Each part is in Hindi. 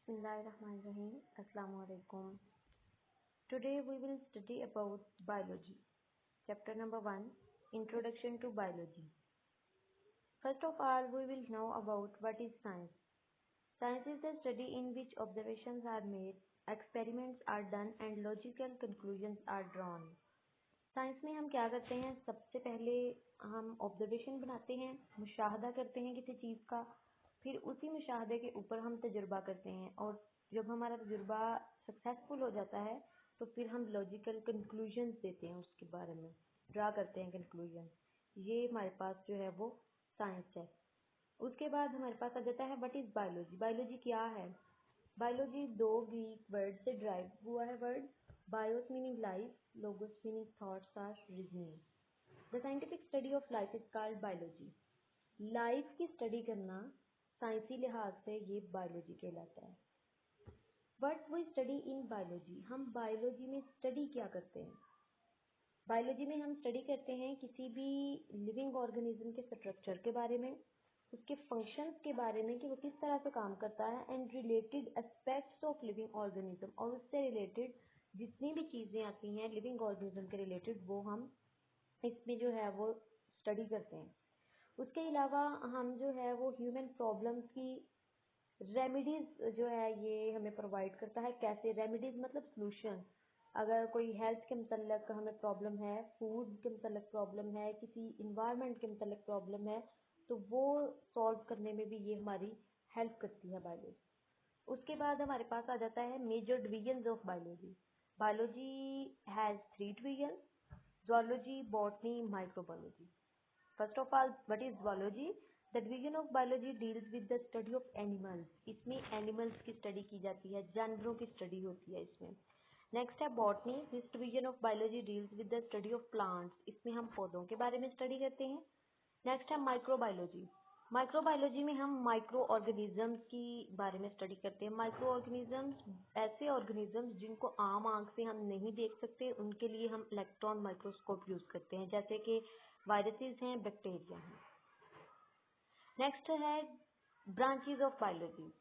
Bismillahirrahmanirrahim. Assalamu alaikum. Today we will study about biology. Chapter number 1, Introduction to Biology. First of all, we will know about what is science. Science is the study in which observations are made, experiments are done and logical conclusions are drawn. Science में हम क्या करते हैं? सबसे पहले हम ऑब्जर्वेशन बनाते हैं, मुशाहदा करते हैं किसी चीज़ का, फिर उसी मुशाहदे के ऊपर हम तजुर्बा करते हैं और जब हमारा तजुर्बा सक्सेसफुल हो जाता है तो फिर हम लॉजिकल कंक्लूजन्स देते हैं, उसके बारे में ड्रा करते हैं कंक्लूजन। ये हमारे पास जो है वो साइंस है। उसके बाद हमारे पास आ जाता है व्हाट इज़ बायोलॉजी। बायोलॉजी क्या है? बायोलॉजी दो ग्रीक वर्ड से ड्राइव हुआ है word. Bios meaning life, logos meaning thoughts or reasoning. The scientific study of life is called biology. लाइफ की स्टडी करना साइंसी लिहाज से ये बायोलॉजी कहलाता है। But we study in biology, हम बायोलॉजी में स्टडी क्या करते हैं? बायोलॉजी में हम स्टडी करते हैं किसी भी लिविंग ऑर्गेनिज्म के स्ट्रक्चर के बारे में, उसके फंक्शंस के बारे में कि वो किस तरह से काम करता है, and related aspects of living organism, और उससे रिलेटेड जितनी भी चीज़ें आती हैं लिविंग ऑर्गेनिज्म के रिलेटेड वो हम इसमें जो है वो स्टडी करते हैं। उसके अलावा हम जो है वो ह्यूमन प्रॉब्लम्स की रेमेडीज़ जो है ये हमें प्रोवाइड करता है। कैसे? रेमेडीज़ मतलब सॉल्यूशन। अगर कोई हेल्थ के मतलब हमें प्रॉब्लम है, फूड के मतलब प्रॉब्लम है, किसी इन्वायरमेंट के मतलब प्रॉब्लम है, तो वो सॉल्व करने में भी ये हमारी हेल्प करती है बायोलॉजी। उसके बाद हमारे पास आ जाता है major divisions of biology. Biology has 3 division: zoology, botany, microbiology. First of all, what is zoology? The division of biology deals with the study of animals. इसमें animals की study की जाती है, जानवरों की study होती है इसमें। नेक्स्ट है botany. This division of biology deals with the study of plants. इसमें हम पौधों के बारे में स्टडी करते हैं। नेक्स्ट है माइक्रोबायोलॉजी। माइक्रोबायोलॉजी में हम माइक्रो ऑर्गेनिजम्स की बारे में स्टडी करते हैं। माइक्रो ऑर्गेनिजम्स ऐसे ऑर्गेनिजम्स जिनको आम आंख से हम नहीं देख सकते, उनके लिए हम इलेक्ट्रॉन माइक्रोस्कोप यूज करते हैं, जैसे कि वायरसेस हैं, बैक्टीरिया हैं। नेक्स्ट है branches of biology.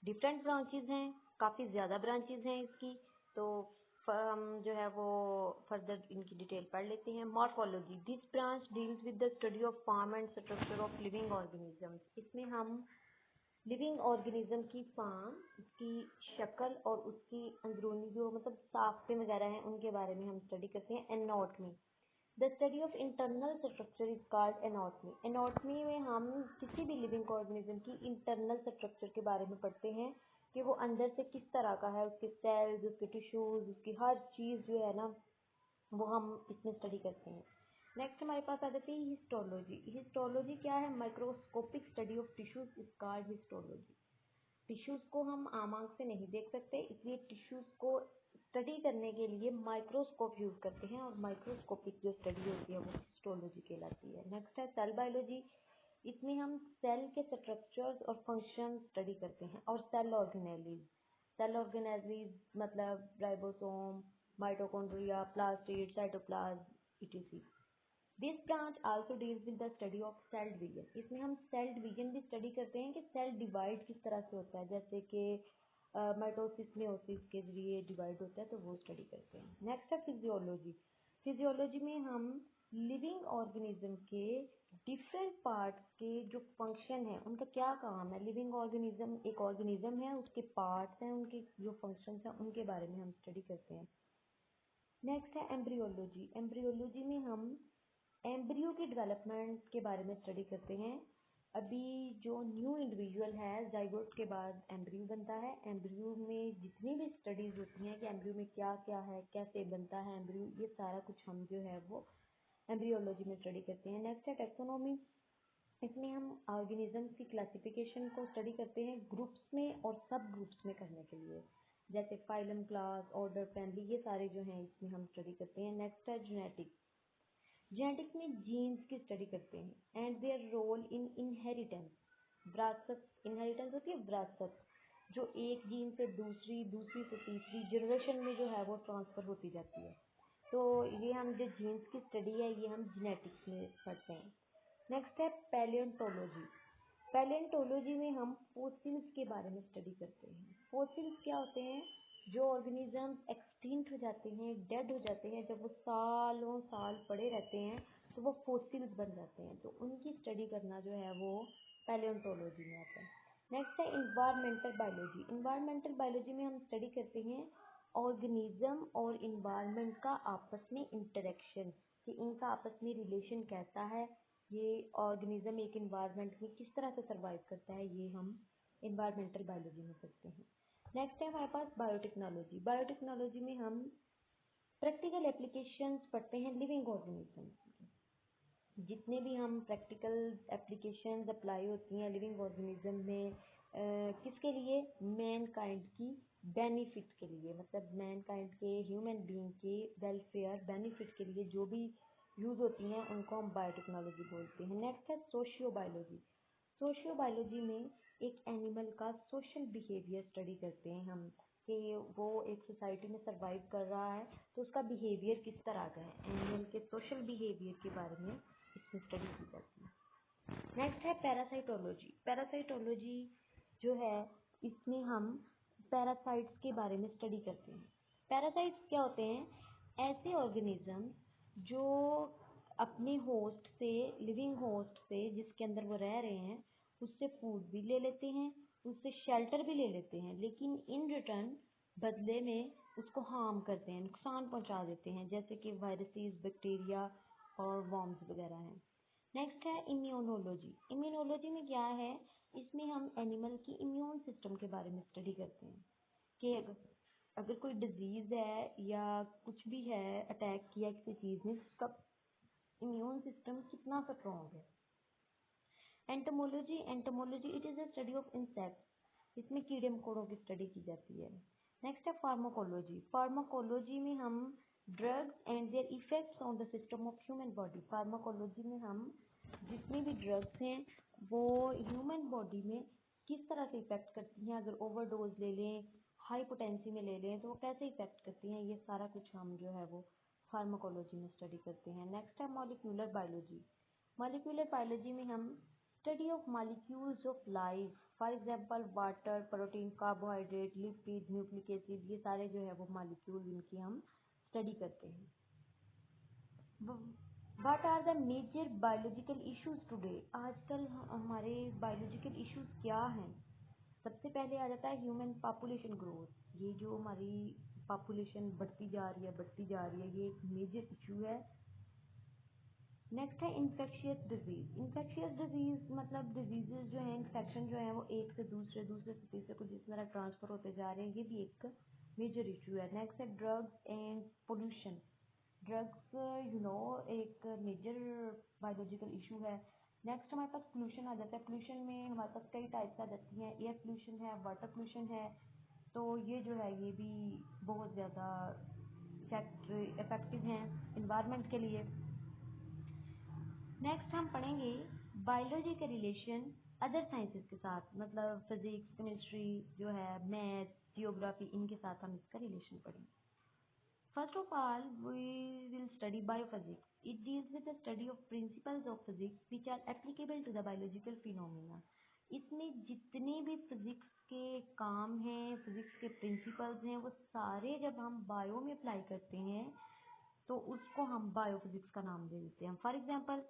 Different branches हैं, काफ़ी ज़्यादा ब्रांचेज हैं इसकी, तो हम जो है वो फर्दर इनकी डिटेल पढ़ लेते हैं। Morphology. This branch deals with the study of form and structure of living organisms. इसमें हम लिविंग ऑर्गेनिज्म की फॉर्म, उसकी शक्ल और उसकी अंदरूनी जो मतलब साफ्ते वगैरह हैं उनके बारे में हम स्टडी करते हैं। Anatomy. The study of internal structure is called anatomy. Anatomy में हम किसी भी लिविंग ऑर्गेनिज्म की इंटरनल स्ट्रक्चर के बारे में पढ़ते हैं कि वो अंदर से किस तरह का है, उसके सेल्स, उसके टिश्यूज, उसकी हर चीज़ जो है ना वो हम इसमें स्टडी करते हैं। नेक्स्ट हमारे पास आ जाती है हिस्टोलॉजी। हिस्टोलॉजी क्या है? Microscopic study of tissues is called histology. Tissues को हम आम आंख से नहीं देख सकते, इसलिए टिश्यूज को स्टडी करने के लिए माइक्रोस्कोप यूज करते हैं, और माइक्रोस्कोपिक जो स्टडी होती है वो हिस्टोलॉजी कहलाती है। नेक्स्ट है सेल बायोलॉजी। इसमें हम सेल के स्ट्रक्चर्स और फंक्शन स्टडी करते हैं। और सेल ऑर्गेनेलीज। सेल ऑर्गेनेलीज मतलब ribosome, mitochondria, plastid, cytoplasm etc. This branch also deals with the study of cell division. इसमें हम सेल डिवीजन भी स्टडी करते हैं कि सेल डिवाइड किस तरह से होता है, जैसे कि माइटोसिस मेयोसिस के जरिए डिवाइड होता है, तो वो स्टडी करते हैं। नेक्स्ट है फिजियोलॉजी। फिजियोलॉजी में हम लिविंग ऑर्गेनिज्म के डिफरेंट पार्ट्स के जो फंक्शन है, उनका क्या काम है। लिविंग ऑर्गेनिज्म एक ऑर्गेनिज्म है, उसके पार्ट्स हैं, उनके जो फंक्शंस हैं उनके बारे में हम स्टडी करते हैं। नेक्स्ट है एम्ब्रियोलॉजी। एम्ब्रियोलॉजी में हम एम्ब्रियो की डेवलपमेंट के बारे में स्टडी करते हैं। अभी जो न्यू इंडिविजुअल है, जाइगोट के बाद एम्ब्रियो बनता है। एम्ब्रियो में जितनी भी स्टडीज़ होती हैं कि एम्ब्रियो में क्या क्या है, कैसे बनता है एम्ब्रियो, ये सारा कुछ हम जो है वो एम्ब्रियोलॉजी में स्टडी करते हैं। नेक्स्ट है टैक्सोनॉमी। इसमें हम ऑर्गेनिजम्स की क्लासिफिकेशन को स्टडी करते हैं ग्रुप्स में और सब ग्रुप्स में करने के लिए, जैसे फाइलम, क्लास, ऑर्डर, फैमिली, ये सारे जो हैं इसमें हम स्टडी करते हैं। नेक्स्ट है जेनेटिक्स। जेनेटिक्स में जीन्स की स्टडी करते हैं and their role in inheritance. विरासत, इनहेरिटेंस होती है विरासत, जो एक जीन से दूसरी, दूसरी से तीसरी जनरेशन में जो है वो ट्रांसफ़र होती जाती है। तो ये हम जो जीन्स की स्टडी है ये हम जेनेटिक्स में पढ़ते हैं। नेक्स्ट है पैलियोंटोलॉजी। पैलेंटोलॉजी में हम फोसिल्स के बारे में स्टडी करते हैं। फोसिल्स क्या होते हैं? जो ऑर्गेनिज्म एक्सटिंक्ट हो जाते हैं, डेड हो जाते हैं, जब वो सालों साल पड़े रहते हैं तो वो फोसिल्स बन जाते हैं, तो उनकी स्टडी करना जो है वो पैलेंटोलॉजी में आता है। नेक्स्ट है इन्वायरमेंटल बायोलॉजी। इन्वायरमेंटल बायोलॉजी में हम स्टडी करते हैं ऑर्गेनिज्म और इन्वायरमेंट का आपस में इंटरेक्शन, कि इनका आपस में रिलेशन कैसा है, ये ऑर्गेनिज्म एक इन्वायरमेंट में किस तरह से सर्वाइव करता है, ये हम इन्वायरमेंटल बायोलॉजी में करते हैं। नेक्स्ट है हमारे पास बायोटेक्नोलॉजी। बायोटेक्नोलॉजी में हम प्रैक्टिकल एप्लीकेशंस पढ़ते हैं लिविंग ऑर्गेनिज्म। जितने भी हम प्रैक्टिकल एप्लीकेशंस अप्लाई होती हैं लिविंग ऑर्गेनिज्म में, किसके लिए? मैन काइंड की बेनिफिट के लिए, मतलब मैन काइंड के, ह्यूमन बीइंग के वेलफेयर बेनिफिट के लिए जो भी यूज़ होती हैं उनको हम बायोटेक्नोलॉजी बोलते हैं। नेक्स्ट है सोशियो बायोलॉजी। सोशियो बायोलॉजी में एक एनिमल का सोशल बिहेवियर स्टडी करते हैं हम, कि वो एक सोसाइटी में सरवाइव कर रहा है तो उसका बिहेवियर किस तरह का है, एनिमल के सोशल बिहेवियर के बारे में इसमें स्टडी की जाती है। नेक्स्ट है पैरासाइटोलॉजी। पैरासाइटोलॉजी जो है इसमें हम पैरासाइट्स के बारे में स्टडी करते हैं। पैरासाइट्स क्या होते हैं? ऐसे ऑर्गेनिज्म जो अपने होस्ट से, लिविंग होस्ट से जिसके अंदर वो रह रहे हैं, उससे फूड भी ले लेते हैं, उससे शेल्टर भी ले लेते हैं, लेकिन इन रिटर्न बदले में उसको हार्म करते हैं, नुकसान पहुंचा देते हैं, जैसे कि वायरसेस, बैक्टीरिया और वर्म्स वगैरह हैं। नेक्स्ट है इम्यूनोलॉजी। इम्यूनोलॉजी में क्या है? इसमें हम एनिमल की इम्यून सिस्टम के बारे में स्टडी करते हैं, कि अगर कोई डिजीज़ है या कुछ भी है, अटैक किया किसी चीज़ ने, उसका इम्यून सिस्टम कितना स्ट्रॉन्ग है। Entomology. Entomology it is a study of insects. इसमें कीड़े मकोड़ों की स्टडी की जाती है। नेक्स्ट है फार्माकोलॉजी। फार्माकोलॉजी में हम drugs and there effects on the system of human body. Pharmacology में हम जितनी भी ड्रग्स हैं वो ह्यूमन बॉडी में किस तरह से इफेक्ट करती हैं, अगर ओवरडोज ले लें, हाई पोटेंसी में ले लें तो वो कैसे इफेक्ट करती हैं, ये सारा कुछ हम जो है वो फार्माकोलॉजी में स्टडी करते हैं। नेक्स्ट है मॉलिक्यूलर बायोलॉजी। मॉलिक्यूलर बायोलॉजी में हम study of molecules of life, for example water, protein, carbohydrate, lipid, nucleic acid, ये सारे जो है वो मॉलिक्यूल इनकी हम स्टडी करते हैं। What are the major biological issues today? आजकल हमारे बायोलॉजिकल इश्यूज क्या हैं? सबसे पहले आ जाता है ह्यूमन पॉपुलेशन ग्रोथ। ये जो हमारी पॉपुलेशन बढ़ती जा रही है, बढ़ती जा रही है, ये एक मेजर इशू है। नेक्स्ट है इन्फेक्शियस डिजीज। इन्फेक्शियस डिजीज मतलब डिजीजेज जो हैं, इन्फेक्शन जो है वो एक से दूसरे, दूसरे से तीसरे को जिस तरह ट्रांसफर होते जा रहे हैं, ये भी एक मेजर इशू है। नेक्स्ट है ड्रग्स एंड पोल्यूशन। ड्रग्स एक मेजर बायोलॉजिकल इशू है। नेक्स्ट हमारे पास पोल्यूशन आ जाता है। पोल्यूशन में हमारे पास कई टाइप्स आ जाती हैं, एयर पोल्यूशन है, वाटर पोल्यूशन है, तो ये जो है ये भी बहुत ज़्यादा इफेक्टिव हैं इन्वायरमेंट के लिए। नेक्स्ट हम पढ़ेंगे बायोलॉजी का रिलेशन अदर साइंसेस के साथ, मतलब फिजिक्स, केमिस्ट्री जो है, मैथ, जियोग्राफी, इनके साथ हम इसका रिलेशन पढ़ेंगे। First of all we will study biophysics. It deals with the study of principles of physics which are applicable to the biological phenomena. इसमें जितने भी फिजिक्स के काम हैं, फिजिक्स के प्रिंसिपल्स हैं, वो सारे जब हम बायो में अप्लाई करते हैं तो उसको हम बायोफिजिक्स का नाम दे देते हैं। फॉर एग्जाम्पल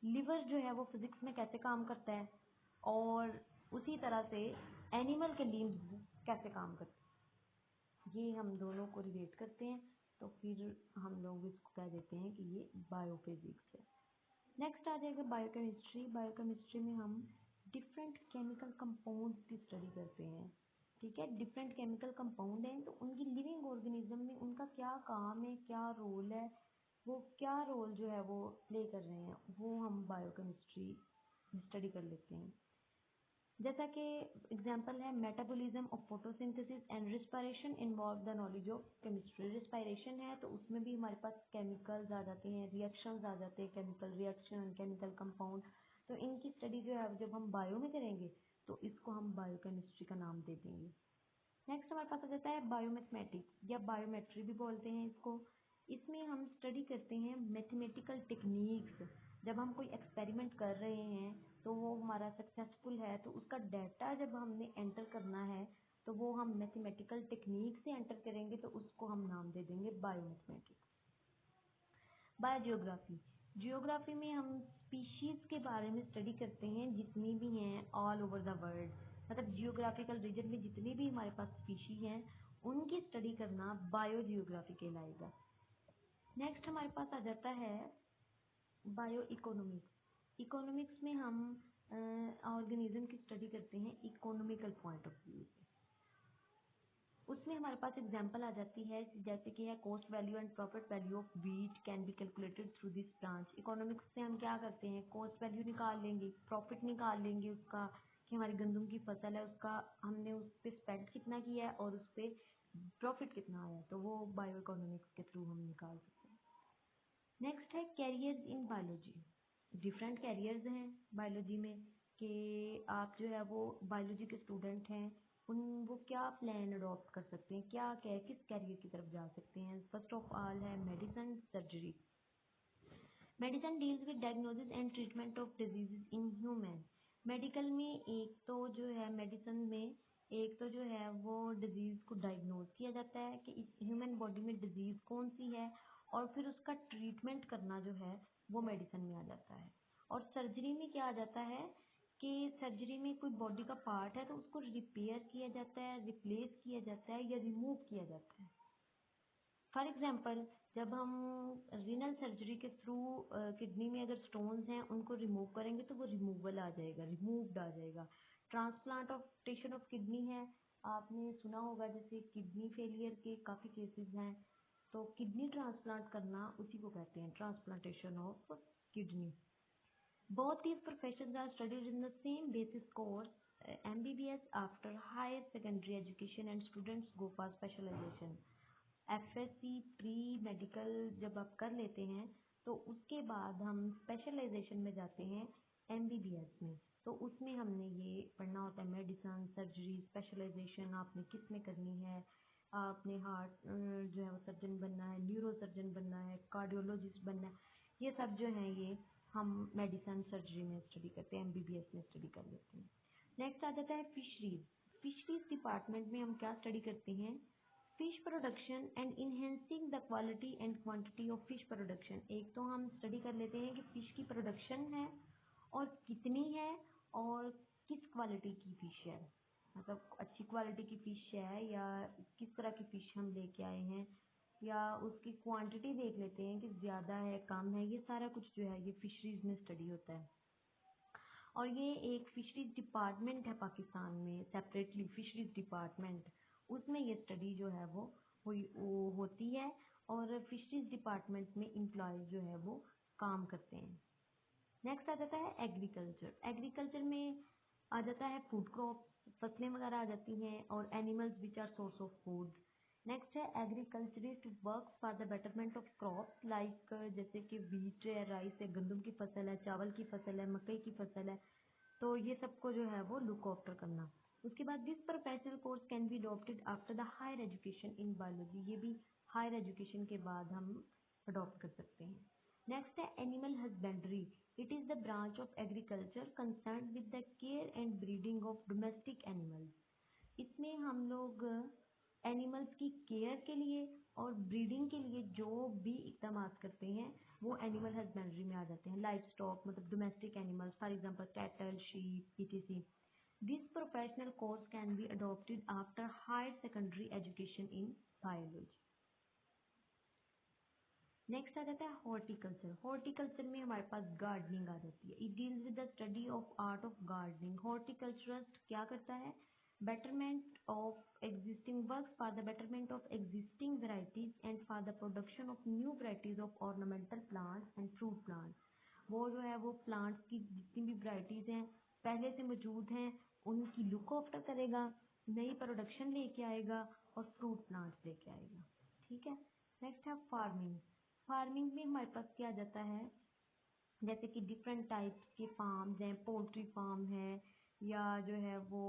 लिवर जो है वो फिजिक्स में कैसे काम करता है, और उसी तरह से एनिमल के लिम्स कैसे काम करते हैं, ये हम दोनों को रिलेट करते हैं, तो फिर हम लोग इसको कह देते हैं कि ये बायोफिजिक्स है। नेक्स्ट आ जाएगा बायोकेमिस्ट्री। बायोकेमिस्ट्री में हम डिफरेंट केमिकल कंपाउंड्स की स्टडी करते हैं। ठीक है, डिफरेंट केमिकल कंपाउंड हैं तो उनकी लिविंग ऑर्गेनिज्म में उनका क्या काम है, क्या रोल है, वो क्या रोल जो है वो प्ले कर रहे हैं, वो हम बायोकेमिस्ट्री स्टडी कर लेते हैं। जैसा कि एग्जांपल है metabolism of photosynthesis and respiration involve the knowledge of chemistry. Respiration है तो उसमें भी हमारे पास केमिकल्स आ जाते हैं, रिएक्शंस आ जाते हैं, केमिकल रिएक्शन, केमिकल कंपाउंड, तो इनकी स्टडी जो है जब हम बायो में करेंगे तो इसको हम बायोकेमिस्ट्री का नाम दे देंगे। नेक्स्ट हमारे पास आ जाता है बायोमैथमेटिक्स या बायोमेट्री भी बोलते हैं इसको। इसमें हम स्टडी करते हैं मैथमेटिकल टेक्निक्स। जब हम कोई एक्सपेरिमेंट कर रहे हैं तो वो हमारा सक्सेसफुल है, तो उसका डाटा जब हमने एंटर करना है तो वो हम मैथमेटिकल टेक्निक से एंटर करेंगे, तो उसको हम नाम दे देंगे बायोमैथमेटिक्स। बायोजियोग्राफी, जियोग्राफी में हम स्पीशीज़ के बारे में स्टडी करते हैं जितनी भी हैं ऑल ओवर द वर्ल्ड, मतलब जियोग्राफिकल रीजन में जितनी भी हमारे पास स्पीशी हैं उनकी स्टडी करना बायोजियोग्राफी कहलाएगा। नेक्स्ट हमारे पास आ जाता है बायो इकोनॉमिक्स। इकोनॉमिक्स में हम ऑर्गेनिज्म की स्टडी करते हैं इकोनॉमिकल पॉइंट ऑफ व्यू से। उसमें हमारे पास एग्जांपल आ जाती है जैसे कि है cost value and profit value of wheat can be calculated through this branch. Economics से हम क्या करते हैं, कॉस्ट वैल्यू निकाल लेंगे, प्रॉफिट निकाल लेंगे उसका कि हमारी गंदम की फसल है उसका हमने उस पर स्पेंड कितना किया है और उस पर प्रॉफिट कितना आया, तो वो बायो इकोनॉमिक्स के थ्रू हम निकाल सकते हैं। नेक्स्ट है carriers in biology. Different carriers हैं बायोलॉजी में कि आप जो है वो बायोलॉजी के स्टूडेंट हैं, वो क्या प्लान अडॉप्ट कर सकते हैं, क्या क्या किस कैरियर की तरफ जा सकते हैं। फर्स्ट ऑफ ऑल है medicine surgery. Medicine deals with diagnosis and treatment of diseases in human. Medical में एक तो जो है मेडिसिन में एक तो जो है वो डिजीज़ को डायग्नोज किया जाता है कि इस ह्यूमन बॉडी में डिजीज़ कौन सी है, और फिर उसका ट्रीटमेंट करना जो है वो मेडिसिन में आ जाता है। और सर्जरी में क्या आ जाता है कि सर्जरी में कोई बॉडी का पार्ट है तो उसको रिपेयर किया जाता है, रिप्लेस किया जाता है या रिमूव किया जाता है। फॉर एग्जांपल जब हम रीनल सर्जरी के थ्रू किडनी में अगर स्टोन्स हैं उनको रिमूव करेंगे तो वो रिमूवल आ जाएगा, रिमूव्ड आ जाएगा। ट्रांसप्लांटेशन ऑफ किडनी है, आपने सुना होगा जैसे किडनी फेलियर के काफ़ी केसेस हैं, तो किडनी ट्रांसप्लांट करना उसी को कहते हैं transplantation of kidney. Both these professions are studied in the same basic course, MBBS, after higher secondary education and students go for specialization. FSC pre medical जब आप कर लेते हैं तो उसके बाद हम स्पेशलाइजेशन में जाते हैं MBBS में, तो उसमें हमने ये पढ़ना होता है मेडिसिन सर्जरी स्पेशलाइजेशन आपने किस में करनी है। आपने हार्ट जो है वो सर्जन बनना है, न्यूरो सर्जन बनना है, कार्डियोलॉजिस्ट बनना है, ये सब जो है ये हम मेडिसिन सर्जरी में स्टडी करते हैं, MBBS में स्टडी कर लेते हैं। नेक्स्ट आ जाता है फिशरीज। फिशरीज डिपार्टमेंट में हम क्या स्टडी करते हैं, fish production and enhancing the quality and quantity of fish production. एक तो हम स्टडी कर लेते हैं कि फिश की प्रोडक्शन है और कितनी है और किस क्वालिटी की फिश है, मतलब अच्छी क्वालिटी की फिश है या किस तरह की फिश हम लेके आए हैं, या उसकी क्वांटिटी देख लेते हैं कि ज़्यादा है कम है, ये सारा कुछ जो है ये फिशरीज में स्टडी होता है। और ये एक फिशरीज डिपार्टमेंट है पाकिस्तान में, सेपरेटली फिशरीज डिपार्टमेंट, उसमें ये स्टडी जो है वो होती है और फिशरीज डिपार्टमेंट में एम्प्लॉयज़ जो है वो काम करते हैं। नेक्स्ट आ जाता है एग्रीकल्चर। एग्रीकल्चर में आ जाता है फूड क्रॉप, फसलें वगैरह आ जाती हैं, और animals which are source of food. Next है agriculturist work for the betterment of crop like जैसे कि वीट है, राइस है, गंदम की फसल है, चावल की फसल है, मकई की फसल है, तो ये सबको जो है वो लुक आफ्टर करना। उसके बाद this professional course can be adopted after the higher education in biology. ये भी हायर एजुकेशन के बाद हम अडॉप्ट कर सकते हैं। नेक्स्ट है animal husbandry. It is the branch of agriculture concern with the care and breeding of domestic animals. इसमें हम लोग एनिमल्स की केयर के लिए और ब्रीडिंग के लिए जो भी इकदाम करते हैं वो एनिमल हस्बेंड्री में आ जाते हैं। लाइफ स्टॉक मतलब domestic animals, for example cattle, sheep, etc. This professional course can be adopted after higher secondary education in biology. Next आ जाता है हॉर्टिकल्चर। हॉर्टिकल्चर में हमारे पास गार्डनिंग आ जाती है। It deals with the study of art of gardening. Horticulturist क्या करता है, betterment of existing works for the betterment of existing varieties and for the production of new varieties of ornamental plants and fruit plants। वो जो है वो प्लांट्स की जितनी भी वैरायटीज हैं पहले से मौजूद हैं उनकी लुक आफ्टर करेगा, नई प्रोडक्शन लेके आएगा और फ्रूट प्लांट्स लेके आएगा। ठीक है। नेक्स्ट है फार्मिंग। फार्मिंग में हमारे पास क्या जाता है, जैसे कि डिफरेंट टाइप्स के फार्म्स हैं, पोल्ट्री फार्म है या जो है वो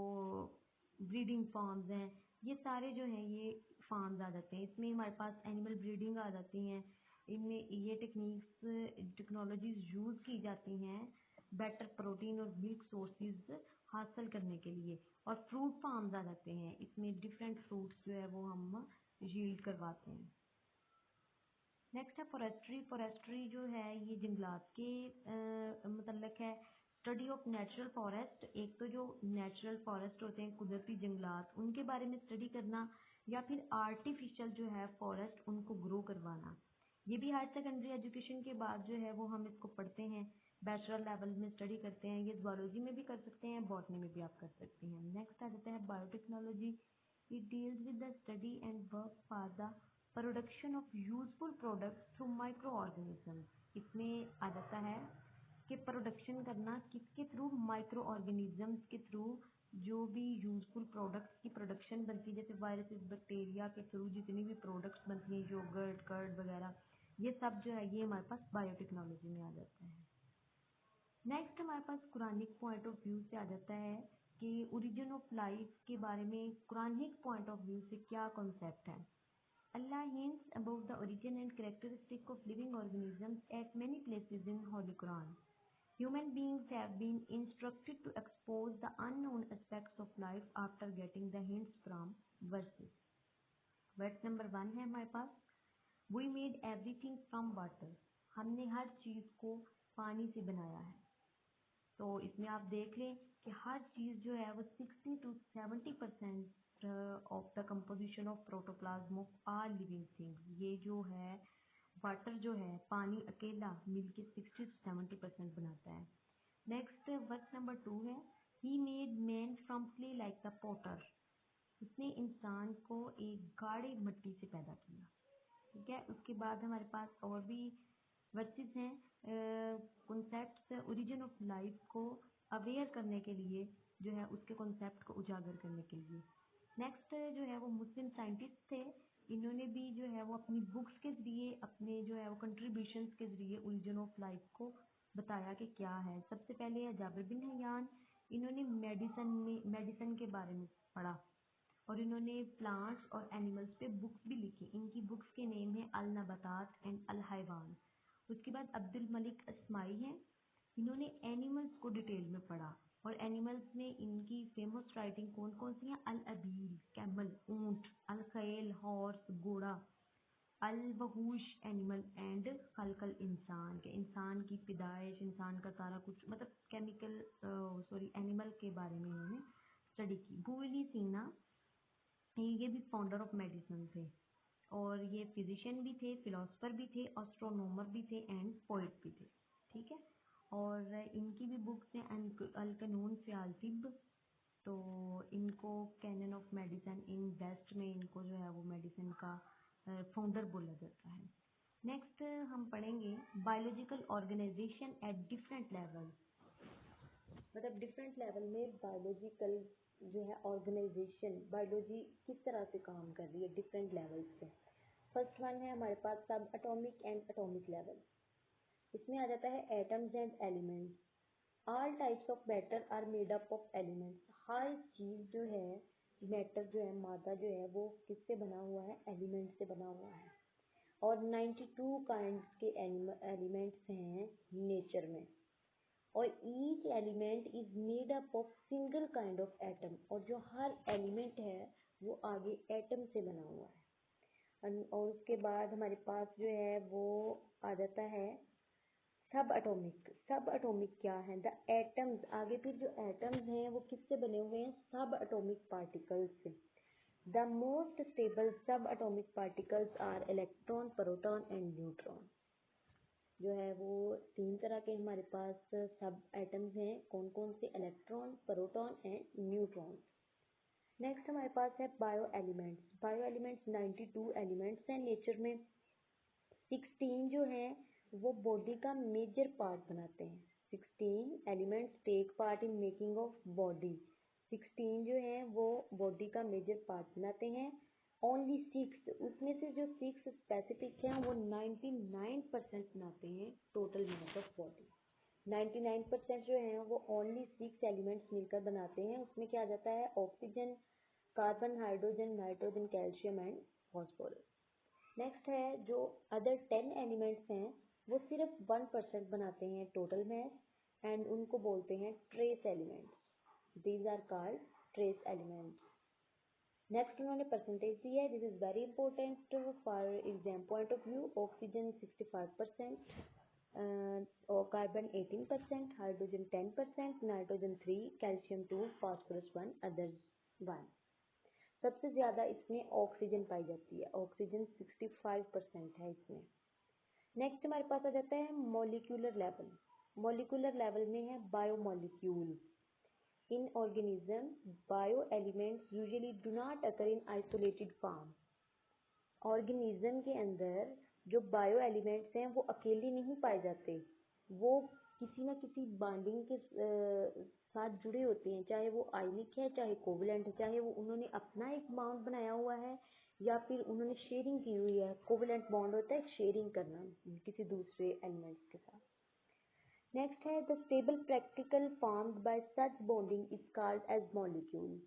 ब्रीडिंग फार्म्स हैं, ये सारे जो हैं ये फार्म्स आ जाते हैं। इसमें हमारे पास एनिमल ब्रीडिंग आ जाती हैं, इनमें ये टेक्निक्स टेक्नोलॉजीज यूज़ की जाती हैं बेटर प्रोटीन और मिल्क सोर्सेज हासिल करने के लिए। और फ्रूट फार्म्स आ जाते हैं, इसमें डिफरेंट फ्रूट्स जो है वो हम यील्ड करवाते हैं। नेक्स्ट है फॉरेस्ट्री। फॉरेस्ट्री जो है ये जंगलात के मतलब है स्टडी ऑफ नेचुरल फॉरेस्ट। एक तो जो नेचुरल फॉरेस्ट होते हैं, कुदरती जंगलात, उनके बारे में स्टडी करना, या फिर आर्टिफिशियल जो है फॉरेस्ट उनको ग्रो करवाना। ये भी हायर सेकेंडरी एजुकेशन के बाद जो है वो हम इसको पढ़ते हैं, बैचलर लेवल में स्टडी करते हैं। ये ज़ूलॉजी में भी कर सकते हैं, बॉटनी में भी आप कर सकते हैं। नेक्स्ट आ जाता है biotechnology. It deals with the study and work for the production of useful products through micro organism. इसमें आ जाता है कि प्रोडक्शन करना किसके थ्रू, माइक्रो ऑर्गेनिजम्स के थ्रू। जो भी यूजफुल प्रोडक्ट्स की प्रोडक्शन बनती है, जैसे वायरसेस, बैक्टीरिया के थ्रू जितनी भी प्रोडक्ट्स बनती हैं, योगर्ट, कर्ड वगैरह, ये सब जो है ये हमारे पास बायोटेक्नोलॉजी में आ जाता है। नेक्स्ट हमारे पास कुरानिक पॉइंट ऑफ व्यू से आ जाता है कि ओरिजिन ऑफ लाइफ के बारे में कुरानिक पॉइंट ऑफ व्यू से क्या कॉन्सेप्ट है। Allah hints about the origin and characteristic of living organisms at many places in Holy Quran. Human beings have been instructed to expose the unknown aspects of life after getting the hints from verses. Verse number 1 है हमारे पास, We made everything from water. हमने हर चीज़ को पानी से बनाया है। तो इसमें आप देख लें कि हर चीज़ जो है वो 60 to 70% of the composition of protoplasm of all living things. ये जो है वाटर जो है, पानी अकेला मिलके 60 to 70% बनाता है। नेक्स्ट वर्स नंबर 2 है, he made man from clay like the potter. उसने इंसान को एक गाढ़ी मिट्टी से पैदा किया। ठीक है, उसके बाद हमारे पास और भी वर्सेस हैं कॉन्सेप्ट्स ओरिजिन ऑफ लाइफ को अवेयर करने के लिए, जो है उसके कॉन्सेप्ट को उजागर करने के लिए। नेक्स्ट जो है वो मुस्लिम साइंटिस्ट थे, इन्होंने भी जो है वो अपनी बुक्स के ज़रिए, अपने जो है वो कंट्रीब्यूशंस के ज़रिए ओरिजिन ऑफ लाइफ को बताया कि क्या है। सबसे पहले है जाबिर बिन हयान, इन्होंने मेडिसन के बारे में पढ़ा और इन्होंने प्लांट्स और एनिमल्स पे बुक्स भी लिखी। इनकी बुक्स के नेम है अल नबातात एंड अल हैवान। उसके बाद अब्दुल मलिक अस्माई हैं, इन्होंने एनिमल्स को डिटेल में पढ़ा और एनिमल्स में इनकी फेमस राइटिंग कौन कौन सी हैं, अल अबील कैमल, ऊंट, अल खैल हॉर्स घोड़ा, अल वहूश एनिमल एंड खलकल इंसान के इंसान की पैदाइश, इंसान का सारा कुछ, मतलब केमिकल एनिमल के बारे में इन्होंने स्टडी की। बुवेली सीना ये भी फाउंडर ऑफ मेडिसिन थे और ये फिजिशियन भी थे, फिलोसफर भी थे, एस्ट्रोनॉमर भी थे एंड पोइट भी थे। ठीक है, और इनकी भी बुक्स हैं अल कानून फ़ियाल तिब। तो इनको canon of medicine in west में इनको जो है वो मेडिसिन का फाउंडर बोला जाता है। नेक्स्ट हम पढ़ेंगे biological organization at different level. मतलब डिफरेंट लेवल में बायोलॉजिकल जो है ऑर्गेनाइजेशन, बायोलॉजी किस तरह से काम कर रही है डिफरेंट लेवल्स पे। फर्स्ट वन है हमारे पास सब एटॉमिक एंड एटॉमिक लेवल। इसमें आ जाता है atoms and elements. All types of matter are made up of elements. हर चीज़ जो है, मैटर जो है, मादा जो है, वो किससे बना हुआ है, एलिमेंट से बना हुआ है। और 92 काइंड्स के एलिमेंट्स हैं नेचर में, और each element is made up of single kind of atom. और जो हर एलिमेंट है वो आगे एटम से बना हुआ है। और उसके बाद हमारे पास जो है वो आ जाता है सब एटॉमिक। सब एटॉमिक क्या है, द एटम्स। आगे फिर जो एटम्स हैं वो किससे बने हुए हैं, सब एटॉमिक पार्टिकल्स से। The most stable subatomic particles are electron, proton and neutron. जो है वो 3 तरह के हमारे पास सब एटम्स हैं, कौन कौन से, electron, proton and neutron. Next हमारे पास है bio elements. Bio elements 92 elements हैं नेचर में। 16 जो हैं वो बॉडी का मेजर पार्ट बनाते हैं। 16 elements take part in making of body. 16 जो हैं वो बॉडी का मेजर पार्ट बनाते हैं। ओनली 6, उसमें से जो 6 स्पेसिफिक हैं वो 99% बनाते हैं टोटल मास ऑफ बॉडी। 99% जो हैं वो ओनली 6 एलिमेंट्स मिलकर बनाते हैं। उसमें क्या आ जाता है, oxygen, carbon, hydrogen, nitrogen, calcium and phosphorus. Next है जो अदर 10 एलिमेंट्स हैं वो सिर्फ 1% बनाते हैं टोटल मास। एंड उनको बोलते हैं trace elements. These are called trace elements. Next उन्होंने परसेंटेज दी है, this is very important for exam point of view. Oxygen 65% और carbon 18%, hydrogen 10%, nitrogen 3, calcium 2, phosphorus 1, others 1। सबसे ज़्यादा इसमें ऑक्सीजन पाई जाती है, ऑक्सीजन 65% है इसमें। नेक्स्ट हमारे पास आ जाता है मॉलिक्यूलर लेवल। मॉलिक्यूलर लेवल में है biomolecule. In organism, bio elements usually do not occur in isolated form. Organism के अंदर जो बायो एलिमेंट्स हैं वो अकेले नहीं पाए जाते, वो किसी न किसी बॉन्डिंग के साथ जुड़े होते हैं, चाहे वो आयनिक है, चाहे कोवलेंट है, चाहे वो उन्होंने अपना एक बॉन्ड बनाया हुआ है या फिर उन्होंने शेयरिंग की हुई है। कोवलेंट बॉन्ड होता है शेयरिंग करना किसी दूसरे एलिमेंट्स के साथ। नेक्स्ट है the stable practical formed by such bonding is called as molecule.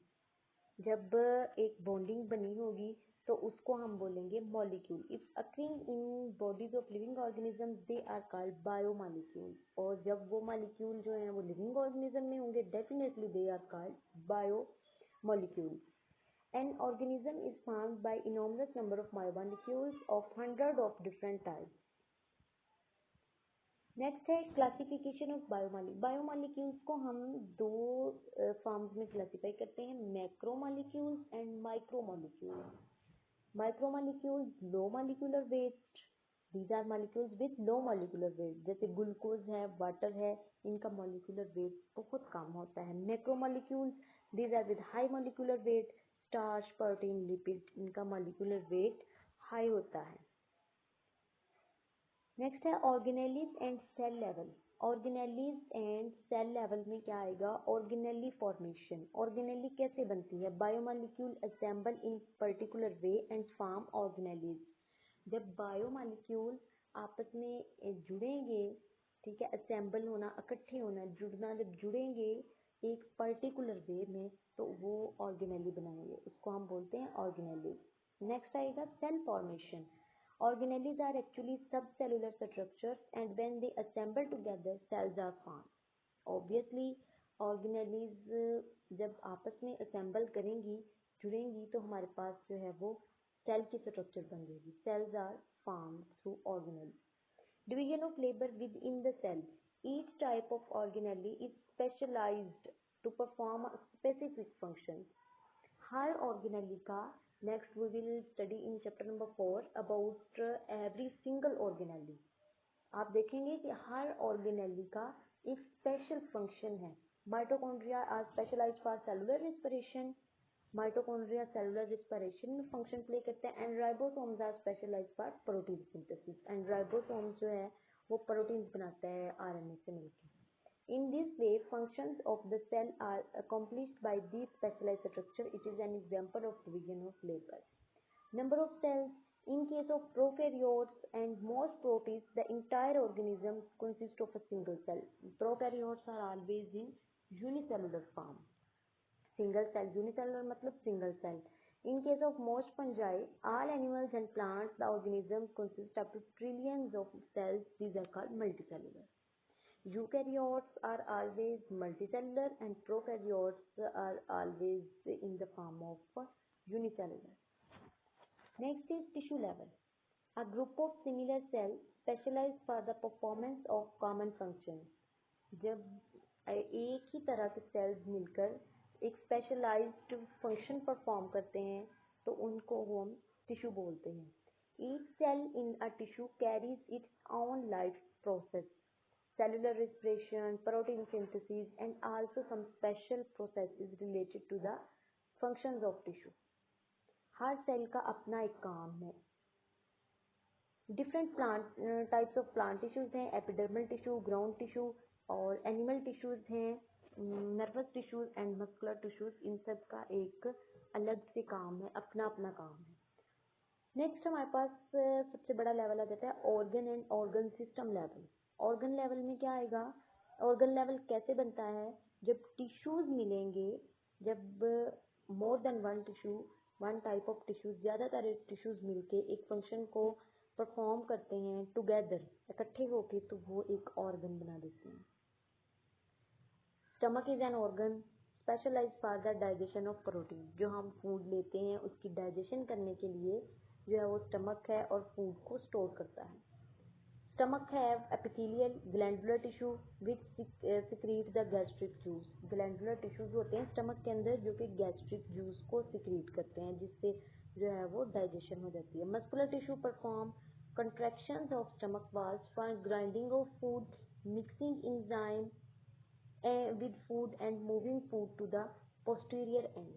जब एक बॉन्डिंग बनी होगी तो उसको हम बोलेंगे molecule. If occurring in bodies of living organism they are called biomolecule. और जब वो मॉलिक्यूल जो है वो लिविंग ऑर्गेनिज्म में होंगे definitely they are called biomolecule. An organism is formed by enormous number of biomolecules of 100 of different types. Next है क्लासिफिकेशन ऑफ बायोमॉलिक्यूल्स को हम दो फॉर्म्स में क्लासिफाई करते हैं, macromolecules and micromolecules. Micromolecules low molecular weight, these are molecules with low molecular weight, जैसे ग्लूकोज है, वाटर है, इनका मॉलिक्यूलर वेट बहुत कम होता है। Macromolecules these are with high molecular weight, starch, protein, lipid, इनका मॉलिक्यूलर वेट हाई होता है। नेक्स्ट है organelles and cell level. Organelles and cell level में क्या आएगा, ऑर्गेनेली फॉर्मेशन। ऑर्गेनेली कैसे बनती है, biomolecule assemble in particular way and form organelles. जब बायोमॉलिक्यूल आपस में जुड़ेंगे, ठीक है, असेंबल होना, इकट्ठे होना, जुड़ना, जब जुड़ेंगे एक पर्टिकुलर वे में तो वो ऑर्गेनेली बनाएंगे, उसको हम बोलते हैं ऑर्गेनेलीज। नेक्स्ट आएगा cell formation. Organelles are actually subcellular structures and when they assemble together, cells are formed. Obviously, organelles जब आपस में assemble करेंगी, जुड़ेंगी तो हमारे पास जो है वो सेल की स्ट्रक्चर बन जाएगी। Cells are formed through organelles. Division of labor within the cell. Each type of organelle is specialized to perform a specific function. हर ऑर्गेनेली का next we will study in chapter number 4 about every single organelle. आप देखेंगे कि हर ऑर्गेनेली का एक स्पेशल फंक्शन है। Mitochondria are specialised for cellular respiration, mitochondria cellular respiration में फंक्शन प्ले करते हैं। And ribosomes are specialised for protein synthesis, and ribosomes जो है वो प्रोटीन बनाता है आरएनए से मिलकर। In this way, functions of the cell are accomplished by these specialized structure. It is an example of division of labor. Number of cells. In case of prokaryotes and most protists, the entire organism consists of a single cell. Prokaryotes are always in unicellular form. Single cell, unicellular मतलब single cell. In case of most fungi, all animals and plants, the organism consists up to trillions of cells. These are called multicellular. Eukaryotes are always multicellular and prokaryotes are always in the form of unicellular. Next is tissue level. A group of similar cells specialized for the performance of common functions. जब एक ही तरह के सेल्स मिलकर एक स्पेशलाइज्ड फंक्शन परफॉर्म करते हैं तो उनको हम टिश्यू बोलते हैं। Each cell in a tissue carries its own life process. Cellular respiration, protein synthesis, and also some special processes related to the functions of tissue. हर सेल का अपना एक काम है। Different plant types of plant tissues हैं, एपिडर्मल टिश्यू, ग्राउंड टिश्यू, और एनिमल टिश्यूज हैं, nervous tissues and muscular tissues. इन सब का एक अलग से काम है, अपना अपना काम है। नेक्स्ट हमारे पास सबसे बड़ा लेवल आ जाता है organ and organ system level. Organ level में क्या आएगा, ऑर्गन लेवल कैसे बनता है, जब टिश्यूज मिलेंगे, जब more than one tissue, one type of tissues, ज़्यादातर टिश्यूज मिलके एक फंक्शन को परफॉर्म करते हैं टुगेदर, इकट्ठे होके, तो वो एक ऑर्गन बना देते हैं। Stomach is an organ specialise for the digestion of protein. जो हम फूड लेते हैं उसकी डाइजेशन करने के लिए जो है वो स्टमक है और फूड को स्टोर करता है। Stomach have epithelial glandular tissue which secrete the gastric juice. Glandular tissues होते हैं स्टमक के अंदर जो कि गैस्ट्रिक जूस को सिक्रीट करते हैं, जिससे जो है वो डाइजेशन हो जाती है। Muscular tissue perform contractions of stomach walls for grinding of food, mixing enzyme with food and moving food to the posterior end।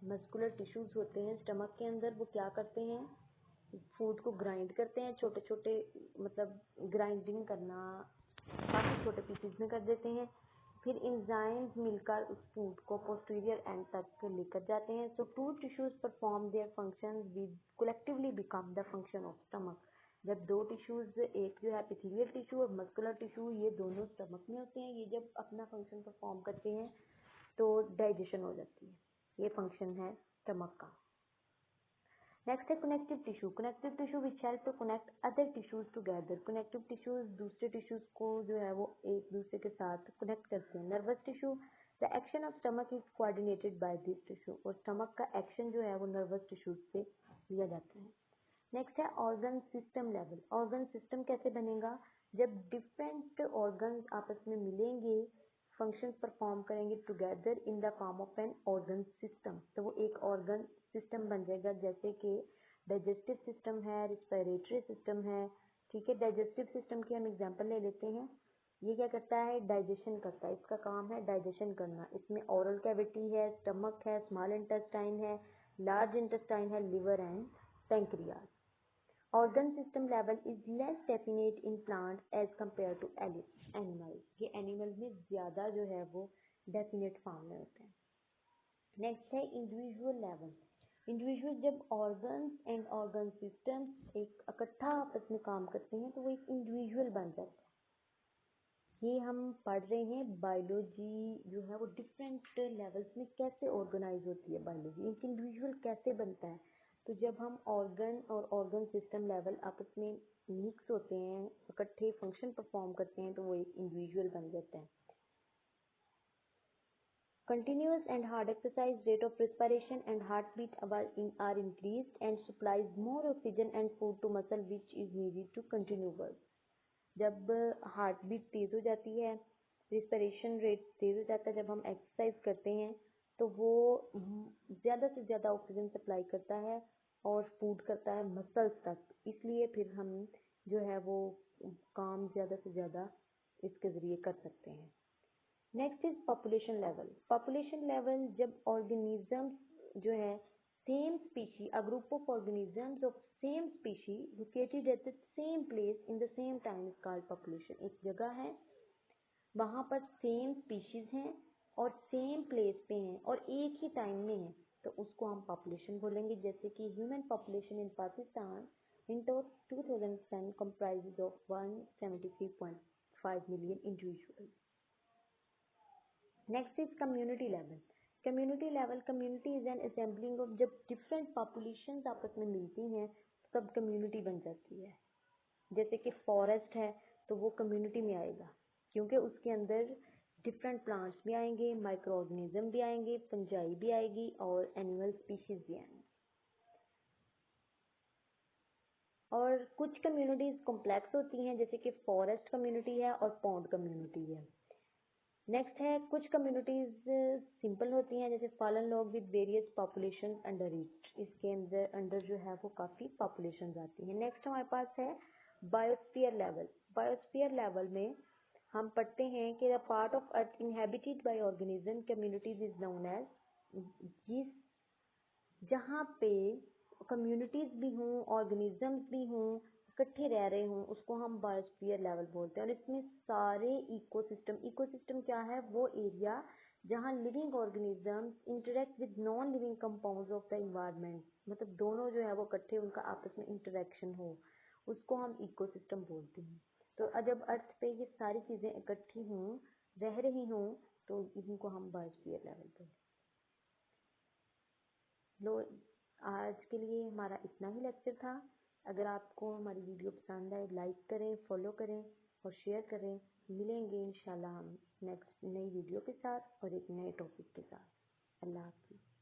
Muscular tissues होते हैं स्टमक के अंदर, वो क्या करते हैं, फूड को ग्राइंड करते हैं, छोटे छोटे मतलब ग्राइंडिंग करना काफ़ी छोटे पीसेज में कर देते हैं, फिर एंजाइम्स मिलकर उस फूड को पोस्टीरियर एंड तक लेकर जाते हैं। So two tissues perform their function with collectively become the function of stomach. जब दो टिश्यूज, एक जो है एपिथेलियल टिश्यू और मस्कुलर टिश्यू, ये दोनों स्टमक में होते हैं, ये जब अपना फंक्शन परफॉर्म करते हैं तो डाइजेशन हो जाती है। ये फंक्शन है स्टमक का। नेक्स्ट है connective tissue. Connective tissue which help to connect other tissues together. Connective tissues दूसरे टिश्यूज को जो है वो एक दूसरे के साथ कनेक्ट करते हैं। Nervous tissue, the action of stomach is coordinated by this tissue. और स्टमक का एक्शन जो है वो नर्वस टिश्यूज से लिया जाता है। नेक्स्ट है organ system level. Organ system कैसे बनेगा, जब डिफरेंट ऑर्गन्स आपस में मिलेंगे, फंक्शन परफॉर्म करेंगे together in the form of an organ system, तो वो एक ऑर्गन सिस्टम बन जाएगा। जैसे कि डाइजेस्टिव सिस्टम है, रिस्पिरेटरी सिस्टम है, ठीक है। डाइजेस्टिव सिस्टम की हम एग्जांपल ले लेते हैं। ये क्या करता है, डाइजेशन करता है, इसका काम है डाइजेशन करना। इसमें ओरल कैविटी है, स्टमक है, स्मॉल इंटेस्टाइन है, लार्ज इंटेस्टाइन है, liver and pancreas. Organ system level is less definite in plant as compare to animal. ये एनिमल में ज़्यादा जो है वो डेफिनेट फॉर्म में होते हैं। नेक्स्ट है इंडिविजुअल लेवल। इंडिविजुअल, जब ऑर्गन्स एंड ऑर्गन सिस्टम्स एक इकट्ठा आपस में काम करते हैं तो वो एक इंडिविजुअल बन जाता है। ये हम पढ़ रहे हैं बायोलॉजी जो है वो डिफरेंट लेवल्स में कैसे ऑर्गेनाइज होती है बायोलॉजी, एक इंडिविजुअल कैसे बनता है। तो जब हम ऑर्गन और ऑर्गन सिस्टम लेवल आपस में मिक्स होते हैं, इकट्ठे फंक्शन परफॉर्म करते हैं, तो वो एक इंडिविजुअल बन जाता है। Continuous and hard exercise, rate of respiration and heartbeat are increased and supplies more oxygen and food to muscle which is needed to continue work। जब हार्ट बीट तेज़ हो जाती है, रिस्पिरेशन रेट तेज़ हो जाता है, जब हम एक्सरसाइज करते हैं तो वो ज़्यादा से ज़्यादा ऑक्सीजन सप्लाई करता है और फूड करता है मसल्स तक, इसलिए फिर हम जो है वो काम ज़्यादा से ज़्यादा इसके ज़रिए कर सकते हैं। Next is population level. Population level, जब ऑर्गेनिजम्स जो है same species, a group of organisms of same species located at the same place in the same time is called population. एक जगह है, वहाँ पर सेम स्पीशीज हैं और सेम प्लेस पे हैं और एक ही टाइम में हैं, तो उसको हम पॉपुलेशन बोलेंगे। जैसे कि human population in Pakistan in 2010 comprises of 173.5 million individuals। Next is community level. Community level, community is an assembling of, जब डिफरेंट पॉपुलेशन आपस में मिलती हैं तब कम्युनिटी बन जाती है। जैसे कि फॉरेस्ट है तो वो कम्युनिटी में आएगा क्योंकि उसके अंदर डिफरेंट प्लांट्स भी आएंगे, माइक्रो ऑर्गेनिज्म भी आएंगे, फंजाई भी आएगी और एनिमल स्पीशीज भी आएंगे। और कुछ कम्युनिटीज कॉम्प्लेक्स होती हैं, जैसे कि फॉरेस्ट कम्युनिटी है और पॉन्ड कम्युनिटी है। नेक्स्ट है कुछ कम्युनिटीज सिंपल होती हैं, जैसे fallen log with various population under it. इसके अंदर जो है वो काफ़ी पॉपुलेशन आती हैं। नेक्स्ट हमारे पास है बायोस्फीयर लेवल। बायोस्फीयर लेवल में हम पढ़ते हैं कि the part of earth inhabited by organism communities is known as, जिस जहाँ पे कम्युनिटीज भी हों, ऑर्गेनिजम्स भी हों, इकट्ठे रह रहे हों, उसको हम बायोस्फीयर लेवल बोलते हैं। और इसमें सारे इकोसिस्टम क्या है, वो एरिया जहाँ living organisms interact with non living compounds of the environment, मतलब दोनों जो है वो इकट्ठे, उनका आपस में इंटरेक्शन हो, उसको हम इकोसिस्टम बोलते हैं। तो जब अर्थ पे ये सारी चीज़ें इकट्ठी हों, रह रही हों, तो इनको हम बायोस्फीयर लेवल बोलते हैं। लो, आज के लिए हमारा इतना ही लेक्चर था। अगर आपको हमारी वीडियो पसंद आए, लाइक करें, फॉलो करें और शेयर करें। मिलेंगे इंशाल्लाह हम नेक्स्ट नई वीडियो के साथ और एक नए टॉपिक के साथ। अल्लाह हाफिज़।